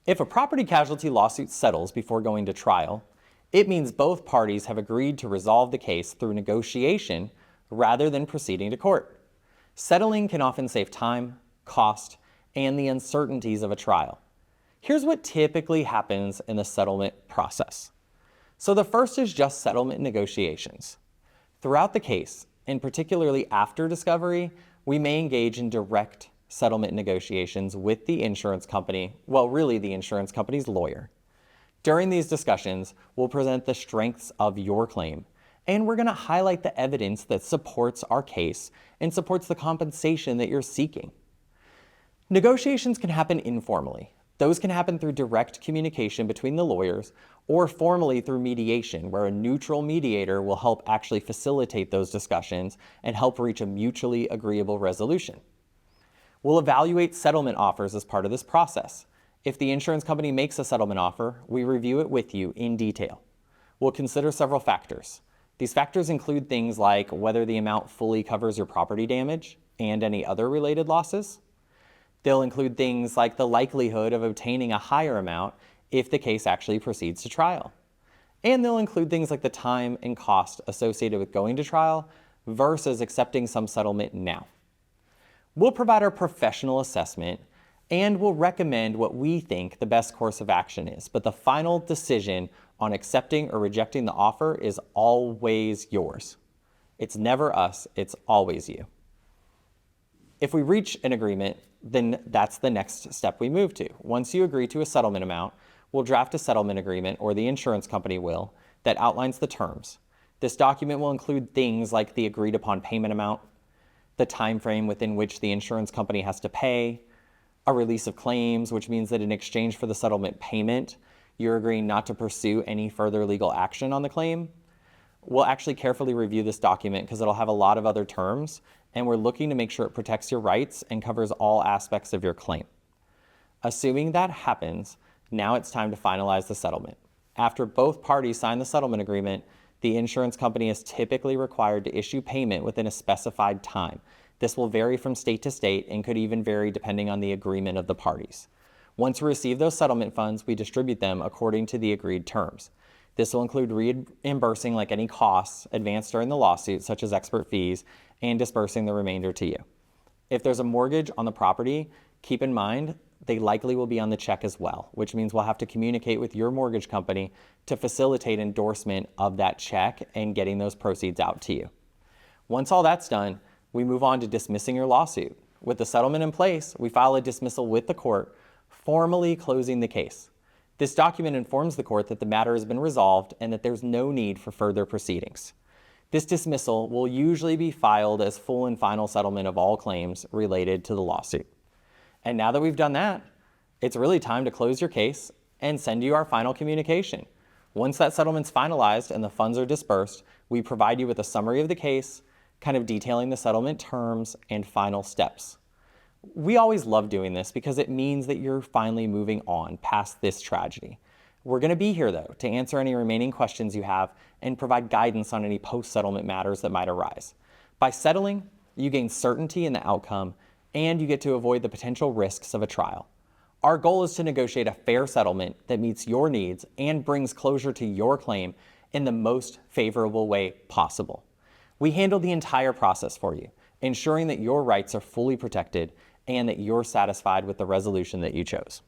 If a property casualty lawsuit settles before going to trial, it means both parties have agreed to resolve the case through negotiation rather than proceeding to court. Settling can often save time, cost, and the uncertainties of a trial. Here's what typically happens in the settlement process. So the first is just settlement negotiations. Throughout the case, and particularly after discovery, we may engage in direct settlement negotiations with the insurance company, well, really the insurance company's lawyer. During these discussions, we'll present the strengths of your claim, and we're going to highlight the evidence that supports our case and supports the compensation that you're seeking. Negotiations can happen informally. Those can happen through direct communication between the lawyers or formally through mediation, where a neutral mediator will help actually facilitate those discussions and help reach a mutually agreeable resolution. We'll evaluate settlement offers as part of this process. If the insurance company makes a settlement offer, we review it with you in detail. We'll consider several factors. These factors include things like whether the amount fully covers your property damage and any other related losses. They'll include things like the likelihood of obtaining a higher amount if the case actually proceeds to trial. And they'll include things like the time and cost associated with going to trial versus accepting some settlement now. We'll provide our professional assessment and we'll recommend what we think the best course of action is, but the final decision on accepting or rejecting the offer is always yours. It's never us, it's always you. If we reach an agreement, then that's the next step we move to. Once you agree to a settlement amount, we'll draft a settlement agreement, or the insurance company will, that outlines the terms. This document will include things like the agreed upon payment amount, the time frame within which the insurance company has to pay, a release of claims, which means that in exchange for the settlement payment, you're agreeing not to pursue any further legal action on the claim. We'll actually carefully review this document because it'll have a lot of other terms, and we're looking to make sure it protects your rights and covers all aspects of your claim. Assuming that happens, now it's time to finalize the settlement. After both parties sign the settlement agreement, the insurance company is typically required to issue payment within a specified time. This will vary from state to state and could even vary depending on the agreement of the parties. Once we receive those settlement funds, we distribute them according to the agreed terms. This will include reimbursing like any costs advanced during the lawsuit, such as expert fees, and dispersing the remainder to you. If there's a mortgage on the property, keep in mind they likely will be on the check as well, which means we'll have to communicate with your mortgage company to facilitate endorsement of that check and getting those proceeds out to you. Once all that's done, we move on to dismissing your lawsuit. With the settlement in place, we file a dismissal with the court, formally closing the case. This document informs the court that the matter has been resolved and that there's no need for further proceedings. This dismissal will usually be filed as full and final settlement of all claims related to the lawsuit. And now that we've done that, it's really time to close your case and send you our final communication. Once that settlement's finalized and the funds are dispersed, we provide you with a summary of the case, kind of detailing the settlement terms and final steps. We always love doing this because it means that you're finally moving on past this tragedy. We're going to be here, though, to answer any remaining questions you have and provide guidance on any post-settlement matters that might arise. By settling, you gain certainty in the outcome and you get to avoid the potential risks of a trial. Our goal is to negotiate a fair settlement that meets your needs and brings closure to your claim in the most favorable way possible. We handle the entire process for you, ensuring that your rights are fully protected and that you're satisfied with the resolution that you chose.